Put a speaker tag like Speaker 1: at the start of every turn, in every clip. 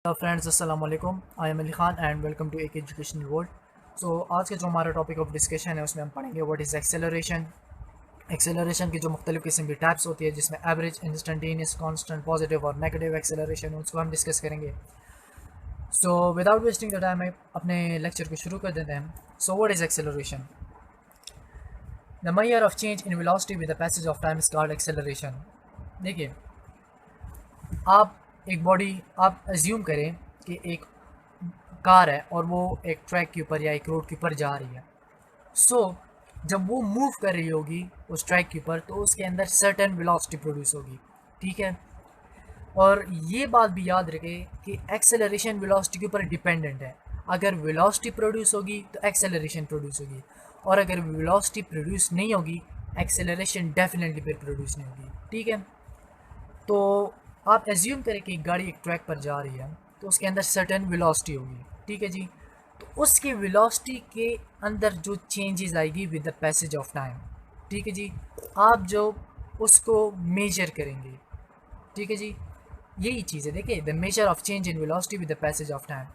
Speaker 1: Friends अस्सलाम वालेकुम। I am Ali Khan and welcome to एक एजुकेशनल वर्ल्ड। सो आज का जो हमारा टॉपिक ऑफ डिस्कशन है उसमें हम पढ़ेंगे व्हाट इज़ एक्सेलरेशन। एक्सेलरेशन की जो मुख्तलिफ किस्म की टाइप्स होती है जिसमें एवरेज, इंस्टेंटेनियस, कांस्टेंट, पॉजिटिव और नेगेटिव एक्सेलरेशन उसको हम डिस्कस करेंगे। So without wasting the time अपने लेक्चर को शुरू कर देते हैं। So what is acceleration? The measure of change in velocity with the passage of time is called acceleration. देखिए, आप एक बॉडी आप एज्यूम करें कि एक कार है और वो एक ट्रैक के ऊपर या एक रोड के ऊपर जा रही है। जब वो मूव कर रही होगी उस ट्रैक के ऊपर तो उसके अंदर सर्टेन वेलोसिटी प्रोड्यूस होगी। ठीक है, और ये बात भी याद रखें कि एक्सेलरेशन वेलोसिटी के ऊपर डिपेंडेंट है। अगर वेलोसिटी प्रोड्यूस होगी तो एक्सेलरेशन प्रोड्यूस होगी, और अगर वेलोसिटी प्रोड्यूस नहीं होगी एक्सेलरेशन डेफिनेटली फिर प्रोड्यूस नहीं होगी। ठीक है, तो आप एज्यूम करें कि एक गाड़ी एक ट्रैक पर जा रही है तो उसके अंदर सर्टेन वेलोसिटी होगी। ठीक है जी, तो उसकी वेलोसिटी के अंदर जो चेंजेस आएगी with the passage of time. ठीक है जी, आप जो उसको मेजर करेंगे। ठीक है जी, यही चीज़ है। देखिए, the measure of change in velocity with the passage of time.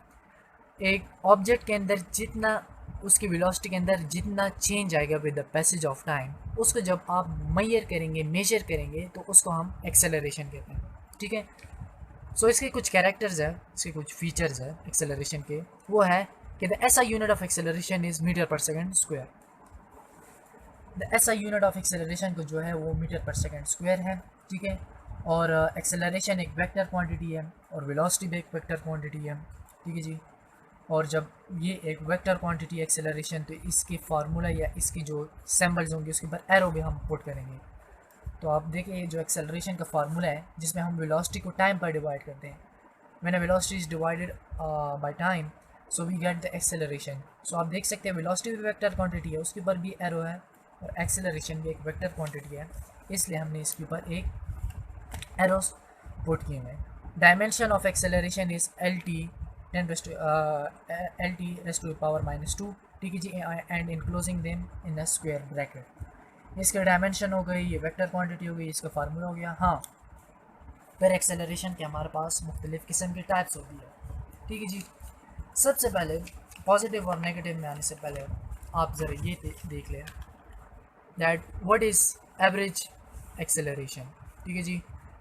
Speaker 1: एक ऑब्जेक्ट के अंदर जितना उसकी वेलोसिटी के अंदर जितना चेंज आएगा with the passage of time, उसको जब आप मेजर करेंगे मेजर करेंगे, तो उसको हम एक्सेलरेशन कहते हैं। ठीक है, सो इसके कुछ कैरेक्टर्स है, इसके कुछ फीचर्स है एक्सेलरेशन के। वो है कि the SI unit of acceleration is metre per second square. The SI unit of acceleration को जो है वो मीटर पर सेकंड स्क्वायर है। ठीक है, और एक्सेलरेशन एक वेक्टर क्वांटिटी है और वेलोसिटी भी एक वेक्टर क्वांटिटी है। ठीक है जी, और जब ये एक वेक्टर क्वांटिटी एक्सेलरेशन, तो इसकी फार्मूला या इसकी जो सिंबल्स होंगे उसके ऊपर एरो भी हम पुट करेंगे। तो आप देखिए, जो एक्सेलरेशन का फार्मूला है जिसमें हम वेलोसिटी को टाइम पर डिवाइड करते हैं, when velocity is divided by time so we get the acceleration. So आप देख सकते हैं वेलोसिटी भी वेक्टर क्वांटिटी है, उसके ऊपर भी एरो है, और एक्सेलरेशन भी एक वेक्टर क्वांटिटी है, इसलिए हमने इसके ऊपर एक एरोस पुट किए हैं। Dimension of acceleration is L T L T raise to power -2। ठीक है जी, and enclosing them in a square bracket. इसके डायमेंशन हो गई, ये वेक्टर क्वांटिटी हो गई, इसका फार्मूला हो गया। हाँ, फिर एक्सेलरेशन के हमारे पास मुख्तलिफ़ किस्म की टाइप्स होती है। ठीक है जी, सबसे पहले पॉजिटिव और नेगेटिव में आने से पहले आप ज़रा ये देख लें that what is average acceleration. ठीक है जी,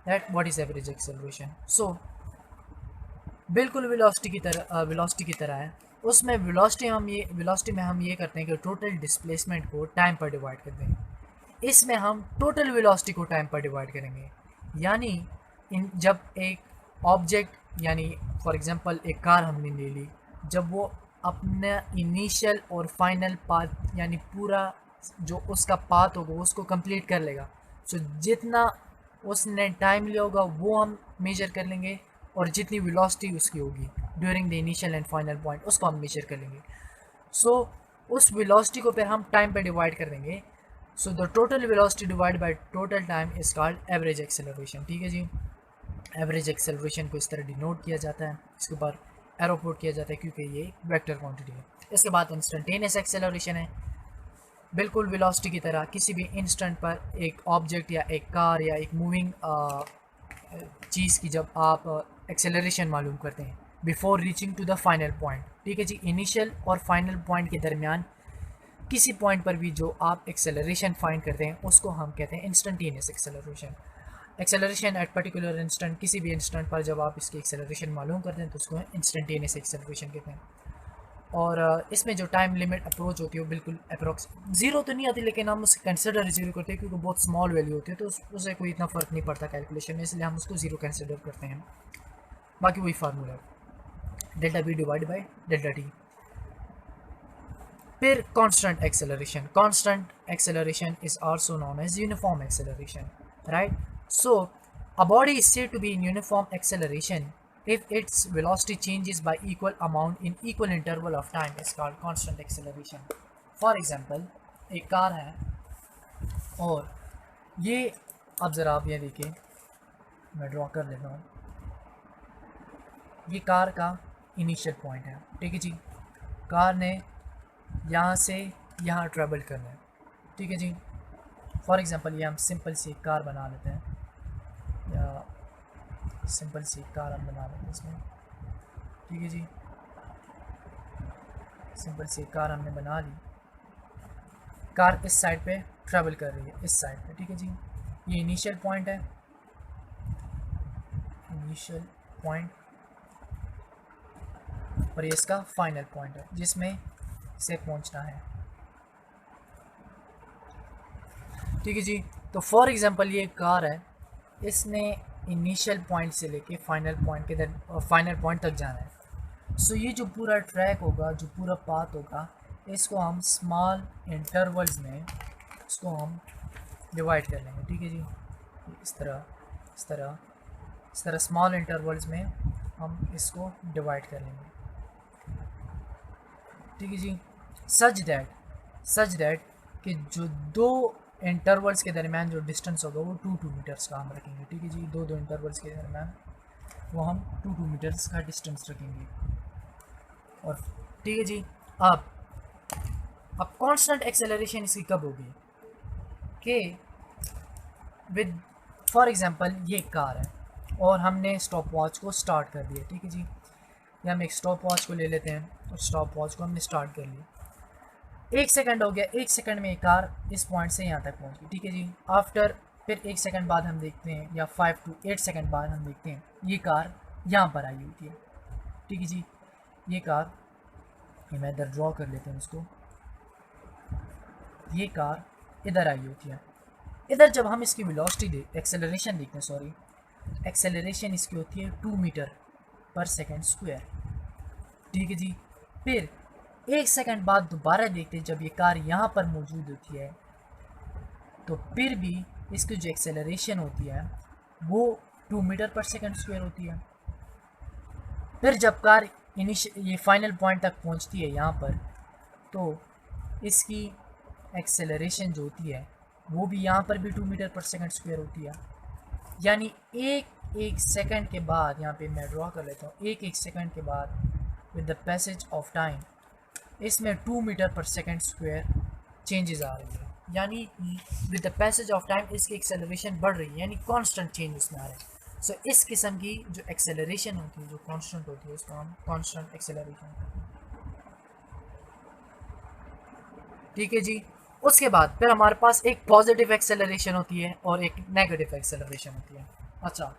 Speaker 1: that what is average acceleration. So बिल्कुल वेलोसिटी की तरह है। उसमें वेलोसिटी में हम ये करते हैं कि टोटल डिस्प्लेसमेंट को टाइम पर डिवाइड करते हैं। इसमें हम टोटल वेलोसिटी को टाइम पर डिवाइड करेंगे। यानी इन जब एक ऑब्जेक्ट, यानी फॉर एग्जांपल एक कार हमने ले ली, जब वो अपना इनिशियल और फाइनल पाथ यानी पूरा जो उसका पाथ होगा उसको कंप्लीट कर लेगा, सो जितना उसने टाइम लिया होगा वो हम मेजर कर लेंगे, और जितनी वेलोसिटी उसकी होगी during the initial and final point उसको हम मेजर कर लेंगे। सो उस वेलोसिटी को फिर हम टाइम पे डिवाइड कर देंगे। So the total velocity divide by total time is called average acceleration. ठीक है जी, एवरेज एक्सेलरेशन को इस तरह डिनोट किया जाता है, इसके ऊपर एरो पुट किया जाता है क्योंकि ये वेक्टर क्वांटिटी है। इसके बाद इंस्टेंटेनियस एक्सेलरेशन है। बिल्कुल वेलोसिटी की तरह किसी भी इंस्टेंट पर एक ऑब्जेक्ट या एक कार या एक मूविंग चीज़ की जब आप एक्सेलरेशन मालूम करते हैं before reaching to the final point. ठीक है जी, इनिशियल और फाइनल पॉइंट के दरमियान किसी पॉइंट पर भी जो आप एक्सेलरेशन फाइंड करते हैं उसको हम कहते हैं instantaneous acceleration. Acceleration at particular instant, किसी भी इंस्टेंट पर जब आप इसकी एक्सेलरेशन मालूम करते हैं तो उसको इंस्टेंटेनियस एक्सेलरेशन कहते हैं। और इसमें जो टाइम लिमिट अप्रोच होती है वो बिल्कुल अप्रोक्स ज़ीरो तो नहीं आती, लेकिन हम उसे कंसिडर ज़ीरो करते हैं क्योंकि बहुत स्मॉल वैल्यू होती है, तो उससे कोई इतना फ़र्क नहीं पड़ता कैलकुलेशन में, इसलिए हम उसको ज़ीरो कंसिडर करते हैं। बाकी वही फार्मूला है, delta v divide by delta t. फिर constant acceleration is also known as uniform acceleration, right? So a body is said to be in uniform acceleration if its velocity changes by equal amount in equal interval of time is called constant acceleration. For example, एक car है और ये, अब ज़रा आप ये देखिए, मैं ड्रॉ कर लेता हूँ। ये कार का इनिशियल पॉइंट है। ठीक है जी, कार ने यहाँ से यहाँ ट्रेवल करना है। ठीक है जी, फॉर एग्ज़ाम्पल ये हम सिंपल सी कार बना लेते हैं, या सिंपल सी कार हम बना लेते हैं इसमें। ठीक है जी, सिंपल सी कार हमने बना ली। कार इस साइड पे ट्रैवल कर रही है, इस साइड पे, ठीक है जी। ये इनिशियल पॉइंट है, इनिशियल पॉइंट, और ये इसका फाइनल पॉइंट है जिसमें इसे पहुंचना है, ठीक है जी। तो फॉर एग्जांपल ये कार है, इसने इनिशियल पॉइंट से लेके फाइनल पॉइंट तक जाना है। सो ये जो पूरा ट्रैक होगा, जो पूरा पाथ होगा, इसको हम स्मॉल इंटरवल्स में इसको हम डिवाइड कर लेंगे, ठीक है जी। इस तरह इस तरह इस तरह स्मॉल इंटरवल्स में हम इसको डिवाइड कर लेंगे, ठीक है जी। सच दैट कि जो दो इंटरवल्स के दरमियान जो डिस्टेंस होगा वो 2 मीटर्स का हम रखेंगे, ठीक है जी। दो इंटरवल्स के दरमियान वो हम 2 मीटर्स का डिस्टेंस रखेंगे। और ठीक है जी, अब कांस्टेंट एक्सेलरेशन इसकी कब होगी कि विद फॉर एग्जांपल ये कार है और हमने स्टॉप वॉच को स्टार्ट कर दिया, ठीक है जी। या हम एक स्टॉप वॉच को ले लेते हैं और स्टॉप वॉच को हमने स्टार्ट कर लिया। 1 सेकंड हो गया, 1 सेकंड में ये कार इस पॉइंट से यहाँ तक पहुँच गई, ठीक है जी। आफ्टर फिर 1 सेकंड बाद हम देखते हैं, या 5 to 8 सेकंड बाद हम देखते हैं ये कार यहाँ पर आई होती है, ठीक है जी। ये कार, ये मैं इधर ड्रॉ कर लेता हूँ इसको, ये कार इधर आई होती है। इधर जब हम इसकी वेलोसिटी एक्सेलरेशन देखते हैं, सॉरी, एक्सेलरेशन इसकी होती है 2 मीटर पर सेकंड स्क्वायर, ठीक है जी। फिर 1 सेकंड बाद दोबारा देखते हैं, जब ये कार यहाँ पर मौजूद होती है तो फिर भी इसकी जो एक्सेलरेशन होती है वो 2 मीटर पर सेकंड स्क्वायर होती है। फिर जब कार ये फाइनल पॉइंट तक पहुँचती है यहाँ पर, तो इसकी एक्सेलरेशन जो होती है वो भी यहाँ पर भी 2 मीटर पर सेकंड स्क्वायर होती है। यानी एक सेकंड के बाद, यहाँ पे मैं ड्रॉ कर लेता हूँ, एक सेकंड के बाद with the passage of time इसमें 2 metre per second square changes आ रही है। यानी with the passage of time इसकी एक्सेलरेशन बढ़ रही है, यानी कांस्टेंट चेंज इसमें आ रहे हैं। सो इस किस्म की जो एक्सेलरेशन होती है, जो कांस्टेंट होती है, उसको हम कांस्टेंट एक्सेलरेशन कहते हैं, ठीक है जी। उसके बाद फिर हमारे पास एक पॉजिटिव एक्सेलरेशन होती है और एक नेगेटिव एक्सेलरेशन होती है। अच्छा,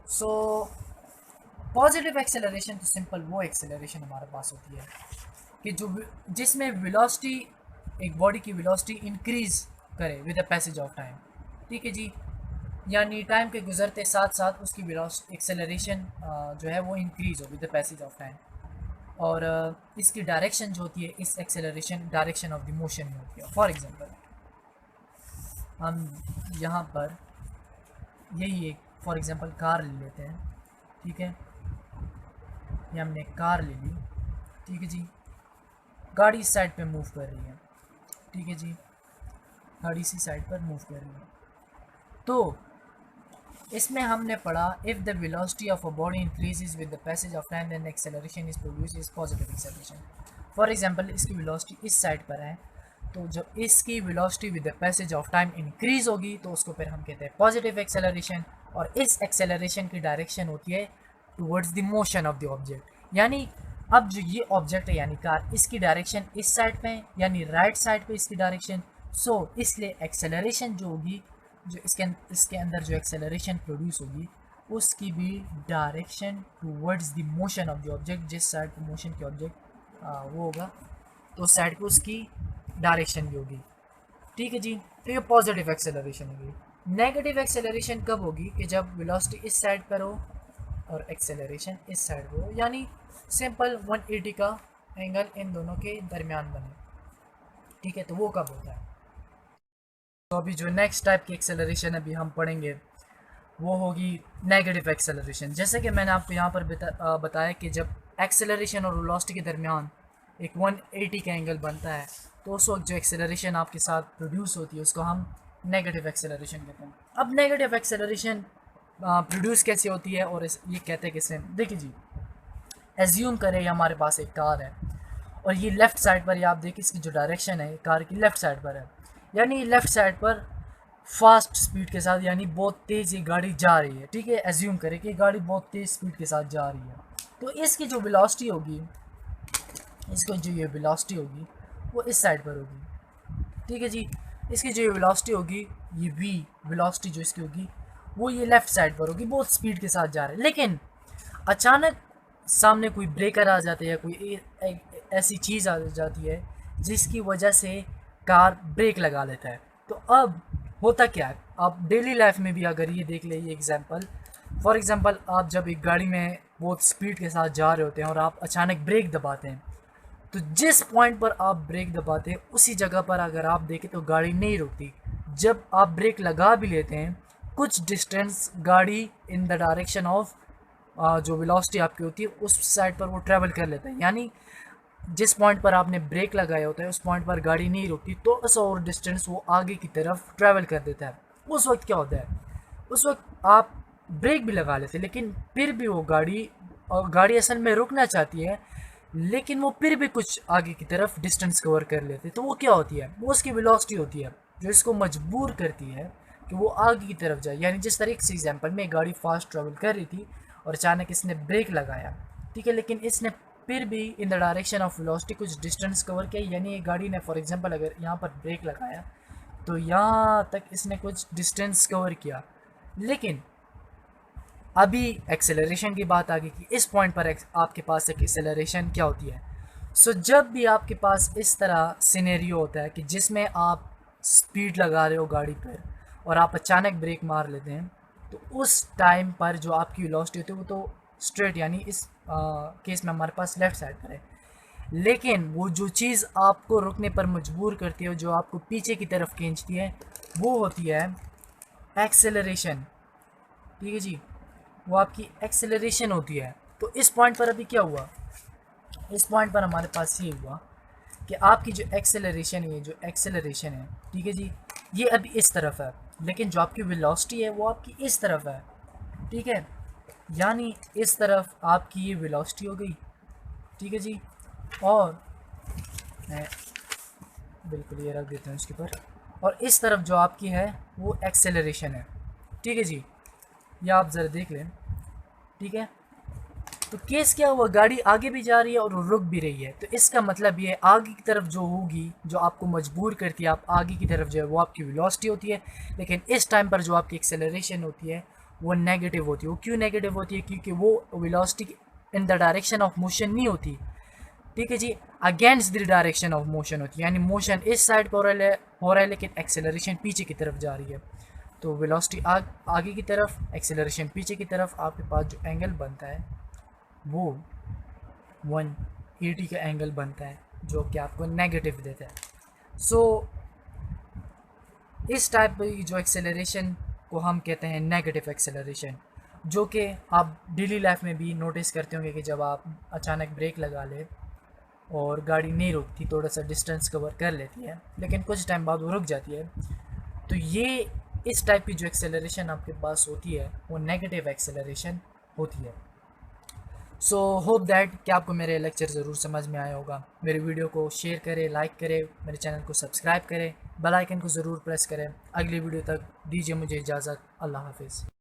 Speaker 1: सो पॉजिटिव एक्सेलरेशन तो सिंपल वो एक्सेलरेशन हमारे पास होती है कि जो जिसमें वेलोसिटी, एक बॉडी की वेलोसिटी इंक्रीज करे with the passage of time, ठीक है जी। यानी टाइम के गुजरते साथ साथ उसकी वेलोसिटी एक्सेलरेशन जो है वो इंक्रीज हो with the passage of time. और इसकी डायरेक्शन जो होती है, इस acceleration direction of the motion में होती है। फॉर एग्जांपल हम यहाँ पर यही एक फॉर एग्जांपल कार ले लेते हैं, ठीक है। ये हमने कार ले ली, ठीक है जी। गाड़ी इस साइड पे मूव कर रही है, ठीक है जी, गाड़ी इसी साइड पर मूव कर रही है। तो इसमें हमने पढ़ा, if the velocity of a body increases with the passage of time then acceleration is produce is positive acceleration. For example इसकी वेलोसिटी इस साइड पर है, तो जब इसकी velocity with the passage of time increase होगी तो उसको फिर हम कहते हैं पॉजिटिव एक्सेलरेशन। और इस एक्सेलरेशन की डायरेक्शन होती है towards the motion of the object. यानी अब जो ये ऑब्जेक्ट है यानी कार, इसकी डायरेक्शन इस साइड पे है, यानी राइट साइड पे इसकी डायरेक्शन। सो इसलिए एक्सेलरेशन जो होगी, जो इसके अंदर जो एक्सेलरेशन प्रोड्यूस होगी, उसकी भी direction towards the motion of the object. जिस साइड पे मोशन के ऑब्जेक्ट वो होगा तो उस साइड पे उसकी डायरेक्शन भी होगी, ठीक है जी। तो ये पॉजिटिव एक्सेलरेशन होगी। नेगेटिव एक्सेलरेशन कब होगी कि जब वेलोसिटी इस साइड पर हो और एक्सेलरेशन इस साइड पर हो, यानी सिंपल 180 का एंगल इन दोनों के दरमियान बने, ठीक है। तो वो कब होता है? तो अभी जो नेक्स्ट टाइप की एक्सेलरेशन अभी हम पढ़ेंगे वो होगी नेगेटिव एक्सेलरेशन। जैसे कि मैंने आपको यहाँ पर बताया कि जब एक्सेलरेशन और वेलोसिटी के दरमियान एक 180 का एंगल बनता है तो उस वक्त जो एक्सेलरेशन आपके साथ प्रोड्यूस होती है उसको हम नेगेटिव एक्सेलरेशन कहते हैं। अब नेगेटिव एक्सेलरेशन प्रोड्यूस कैसे होती है और ये कहते हैं किसे? देखिए जी, एज्यूम करें हमारे पास एक कार है और ये लेफ़्ट साइड पर, ये आप देखिए इसकी जो डायरेक्शन है कार की लेफ़्ट साइड पर है, यानी लेफ़्ट साइड पर फास्ट स्पीड के साथ, यानी बहुत तेज़ ये गाड़ी जा रही है, ठीक है। एज्यूम करें कि गाड़ी बहुत तेज़ स्पीड के साथ जा रही है, तो इसकी जो वेलोसिटी होगी, इसको जो ये वेलोसिटी होगी वो इस साइड पर होगी, ठीक है जी। इसकी जो ये वेलोसिटी होगी, ये वी वेलोसिटी जो इसकी होगी वो ये लेफ़्ट साइड पर होगी, बहुत स्पीड के साथ जा रहे हैं। लेकिन अचानक सामने कोई ब्रेकर आ जाता है या कोई ऐसी चीज़ आ जाती है जिसकी वजह से कार ब्रेक लगा लेता है। तो अब होता क्या है, आप डेली लाइफ में भी अगर ये देख ले, ये एग्जांपल, फॉर एग्जांपल आप जब एक गाड़ी में बहुत स्पीड के साथ जा रहे होते हैं और आप अचानक ब्रेक दबाते हैं, तो जिस पॉइंट पर आप ब्रेक दबाते हैं उसी जगह पर अगर आप देखें तो गाड़ी नहीं रुकती। जब आप ब्रेक लगा भी लेते हैं, कुछ डिस्टेंस गाड़ी इन द डायरेक्शन ऑफ जो वेलोसिटी आपकी होती है उस साइड पर वो ट्रैवल कर लेता है। यानी जिस पॉइंट पर आपने ब्रेक लगाया होता है उस पॉइंट पर गाड़ी नहीं रुकती, तो उस और डिस्टेंस वो आगे की तरफ ट्रैवल कर देता है। उस वक्त क्या होता है, उस वक्त आप ब्रेक भी लगा लेते हैं लेकिन फिर भी वो गाड़ी असल में रुकना चाहती है, लेकिन वो फिर भी कुछ आगे की तरफ डिस्टेंस कवर कर लेते हैं। तो वो क्या होती है, वो उसकी वेलोसिटी होती है जो इसको मजबूर करती है कि वो आगे की तरफ जाए। यानी जिस तरीके से एग्जांपल में गाड़ी फास्ट ट्रैवल कर रही थी और अचानक इसने ब्रेक लगाया, ठीक है, लेकिन इसने फिर भी इन द डायरेक्शन ऑफ वेलोसिटी कुछ डिस्टेंस कवर किया। यानी गाड़ी ने फॉर एग्जांपल अगर यहाँ पर ब्रेक लगाया तो यहाँ तक इसने कुछ डिस्टेंस कवर किया, लेकिन अभी एक्सेलरेशन की बात आ गई कि इस पॉइंट पर आपके पास एक एक्सेलरेशन क्या होती है। सो जब भी आपके पास इस तरह सिनेरियो होता है कि जिसमें आप स्पीड लगा रहे हो गाड़ी पर और आप अचानक ब्रेक मार लेते हैं, तो उस टाइम पर जो आपकी वेलोसिटी होती है वो तो स्ट्रेट, यानी इस केस में हमारे पास लेफ़्ट साइड पर है, लेकिन वो जो चीज़ आपको रुकने पर मजबूर करती है, जो आपको पीछे की तरफ खींचती है, वो होती है एक्सेलरेशन, ठीक है जी, वो आपकी एक्सेलरेशन होती है। तो इस पॉइंट पर अभी क्या हुआ, इस पॉइंट पर हमारे पास ये हुआ कि आपकी जो एक्सेलरेशन है, ठीक है जी, ये अभी इस तरफ है, लेकिन जो आपकी वेलोसिटी है वो आपकी इस तरफ है, ठीक है। यानी इस तरफ आपकी ये वेलोसिटी हो गई, ठीक है जी, और मैं बिल्कुल ये रख देता हूँ इसके ऊपर, और इस तरफ जो आपकी है वो एक्सेलरेशन है, ठीक है जी। या आप ज़रा देख लें, ठीक है। तो केस क्या हुआ, गाड़ी आगे भी जा रही है और रुक भी रही है, तो इसका मतलब ये आगे की तरफ जो होगी, जो आपको मजबूर करती है आप आगे की तरफ जाए, वो आपकी वेलोसिटी होती है। लेकिन इस टाइम पर जो आपकी एक्सेलरेशन होती है वो नेगेटिव होती है। वो क्यों नेगेटिव होती है, क्योंकि वो velocity in the direction of motion नहीं होती, ठीक है जी, against the direction of motion होती है। यानी मोशन इस साइड पर हो रहा है लेकिन एक्सेलरेशन पीछे की तरफ जा रही है। तो वेलोसिटी आगे की तरफ, एक्सेलरेशन पीछे की तरफ, आपके पास जो एंगल बनता है वो 180 का एंगल बनता है, जो कि आपको नेगेटिव देता है। सो इस टाइप की जो एक्सेलरेशन को हम कहते हैं नेगेटिव एक्सेलरेशन, जो कि आप डेली लाइफ में भी नोटिस करते होंगे कि जब आप अचानक ब्रेक लगा ले और गाड़ी नहीं रुकती, थोड़ा सा डिस्टेंस कवर कर लेती है लेकिन कुछ टाइम बाद वो रुक जाती है, तो ये इस टाइप की जो एक्सेलरेशन आपके पास होती है वो नेगेटिव एक्सेलरेशन होती है। सो होप दैट कि आपको मेरे लेक्चर ज़रूर समझ में आया होगा। मेरे वीडियो को शेयर करें, लाइक करें, मेरे चैनल को सब्सक्राइब करें, बेल आइकन को ज़रूर प्रेस करें। अगली वीडियो तक दीजिए मुझे इजाज़त। अल्लाह हाफिज़।